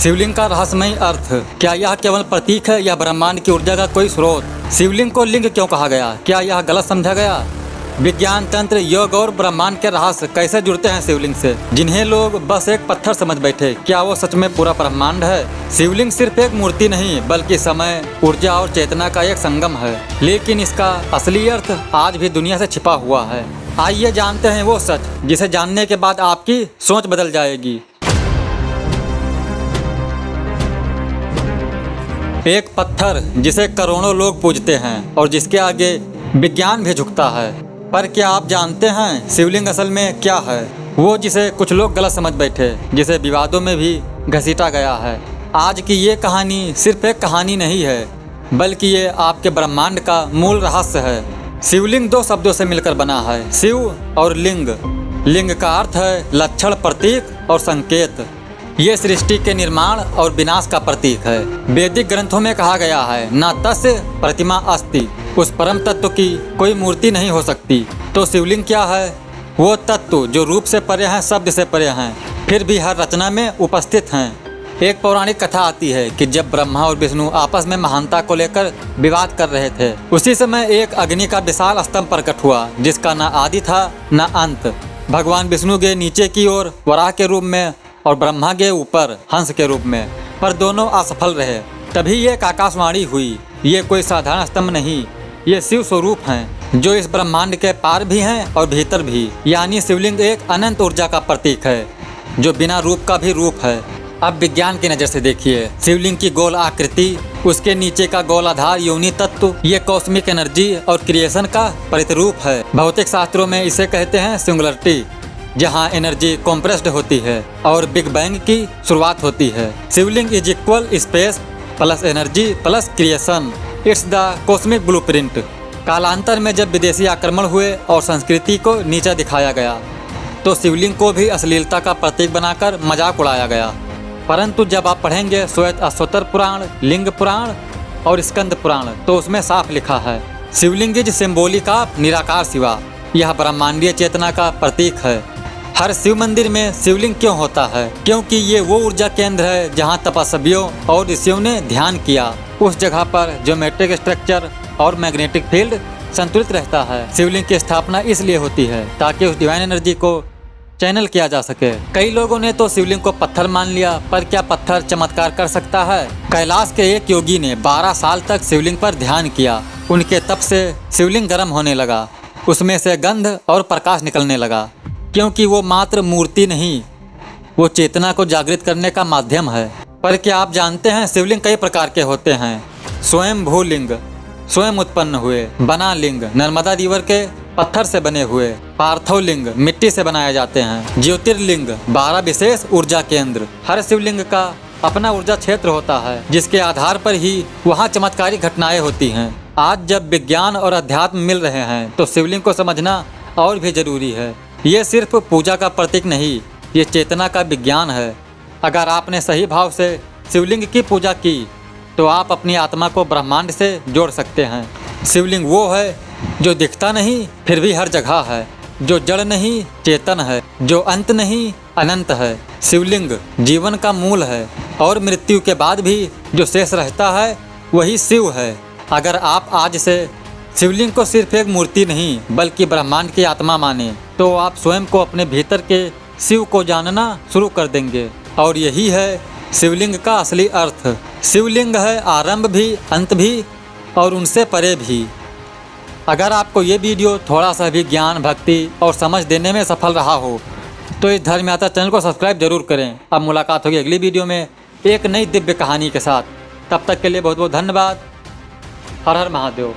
शिवलिंग का रहस्यमय अर्थ, क्या यह केवल प्रतीक है या ब्रह्मांड की ऊर्जा का कोई स्रोत? शिवलिंग को लिंग क्यों कहा गया? क्या यह गलत समझा गया? विज्ञान, तंत्र, योग और ब्रह्मांड के रहस्य कैसे जुड़ते हैं शिवलिंग से, जिन्हें लोग बस एक पत्थर समझ बैठे? क्या वो सच में पूरा ब्रह्मांड है? शिवलिंग सिर्फ एक मूर्ति नहीं बल्कि समय, ऊर्जा और चेतना का एक संगम है, लेकिन इसका असली अर्थ आज भी दुनिया से छिपा हुआ है। आइए जानते हैं वो सच जिसे जानने के बाद आपकी सोच बदल जाएगी। एक पत्थर जिसे करोड़ों लोग पूजते हैं और जिसके आगे विज्ञान भी झुकता है, पर क्या आप जानते हैं शिवलिंग असल में क्या है? वो जिसे कुछ लोग गलत समझ बैठे, जिसे विवादों में भी घसीटा गया है। आज की ये कहानी सिर्फ एक कहानी नहीं है, बल्कि ये आपके ब्रह्मांड का मूल रहस्य है। शिवलिंग दो शब्दों से मिलकर बना है, शिव और लिंग। लिंग का अर्थ है लक्षण, प्रतीक और संकेत। ये सृष्टि के निर्माण और विनाश का प्रतीक है। वैदिक ग्रंथों में कहा गया है, न तस्य प्रतिमा अस्ति, उस परम तत्व की कोई मूर्ति नहीं हो सकती। तो शिवलिंग क्या है? वो तत्व जो रूप से परे हैं, शब्द से परे हैं, फिर भी हर रचना में उपस्थित हैं। एक पौराणिक कथा आती है कि जब ब्रह्मा और विष्णु आपस में महानता को लेकर विवाद कर रहे थे, उसी समय एक अग्नि का विशाल स्तंभ प्रकट हुआ, जिसका न आदि था न अंत। भगवान विष्णु गए नीचे की ओर वराह के रूप में और ब्रह्मा के ऊपर हंस के रूप में, पर दोनों असफल रहे। तभी एक आकाशवाणी हुई, ये कोई साधारण स्तंभ नहीं, ये शिव स्वरूप हैं, जो इस ब्रह्मांड के पार भी हैं और भीतर भी। यानी शिवलिंग एक अनंत ऊर्जा का प्रतीक है, जो बिना रूप का भी रूप है। अब विज्ञान की नज़र से देखिए, शिवलिंग की गोल आकृति, उसके नीचे का गोल आधार योनि तत्व, ये कॉस्मिक एनर्जी और क्रिएशन का प्रतिरूप है। भौतिक शास्त्रों में इसे कहते हैं सिंगुलरिटी, जहाँ एनर्जी कॉम्प्रेस्ड होती है और बिग बैंग की शुरुआत होती है। Shivling is equal space plus energy plus creation, it's the cosmic blueprint. कालांतर में जब विदेशी आक्रमण हुए और संस्कृति को नीचा दिखाया गया, तो शिवलिंग को भी अश्लीलता का प्रतीक बनाकर मजाक उड़ाया गया। परंतु जब आप पढ़ेंगे श्वेत अश्वतर पुराण, लिंग पुराण और स्कंद पुराण, तो उसमें साफ लिखा है, शिवलिंग इज सिंबॉलिक ऑफ निराकार शिवा। यह ब्रह्मांडीय चेतना का प्रतीक है। हर शिव मंदिर में शिवलिंग क्यों होता है? क्योंकि ये वो ऊर्जा केंद्र है जहाँ तपस्वियों और ऋषियों ने ध्यान किया। उस जगह पर ज्योमेट्रिक स्ट्रक्चर और मैग्नेटिक फील्ड संतुलित रहता है। शिवलिंग की स्थापना इसलिए होती है ताकि उस डिवाइन एनर्जी को चैनल किया जा सके। कई लोगों ने तो शिवलिंग को पत्थर मान लिया, पर क्या पत्थर चमत्कार कर सकता है? कैलाश के एक योगी ने 12 साल तक शिवलिंग पर ध्यान किया। उनके तप से शिवलिंग गर्म होने लगा, उसमें से गंध और प्रकाश निकलने लगा, क्योंकि वो मात्र मूर्ति नहीं, वो चेतना को जागृत करने का माध्यम है। पर क्या आप जानते हैं शिवलिंग कई प्रकार के होते हैं? स्वयं भूलिंग, स्वयं उत्पन्न हुए। बना लिंग, नर्मदा रिवर के पत्थर से बने हुए। पार्थव लिंग, मिट्टी से बनाए जाते हैं। ज्योतिर्लिंग, 12 विशेष ऊर्जा केंद्र। हर शिवलिंग का अपना ऊर्जा क्षेत्र होता है, जिसके आधार पर ही वहाँ चमत्कारी घटनाएं होती हैं। आज जब विज्ञान और अध्यात्म मिल रहे हैं, तो शिवलिंग को समझना और भी जरूरी है। ये सिर्फ पूजा का प्रतीक नहीं, ये चेतना का विज्ञान है। अगर आपने सही भाव से शिवलिंग की पूजा की, तो आप अपनी आत्मा को ब्रह्मांड से जोड़ सकते हैं। शिवलिंग वो है जो दिखता नहीं फिर भी हर जगह है, जो जड़ नहीं चेतन है, जो अंत नहीं अनंत है। शिवलिंग जीवन का मूल है और मृत्यु के बाद भी जो शेष रहता है वही शिव है। अगर आप आज से शिवलिंग को सिर्फ एक मूर्ति नहीं बल्कि ब्रह्मांड की आत्मा माने, तो आप स्वयं को अपने भीतर के शिव को जानना शुरू कर देंगे। और यही है शिवलिंग का असली अर्थ। शिवलिंग है आरंभ भी, अंत भी और उनसे परे भी। अगर आपको ये वीडियो थोड़ा सा भी ज्ञान, भक्ति और समझ देने में सफल रहा हो, तो इस धर्म यात्रा चैनल को सब्सक्राइब जरूर करें। अब मुलाकात होगी अगली वीडियो में एक नई दिव्य कहानी के साथ। तब तक के लिए बहुत बहुत धन्यवाद। हर हर महादेव।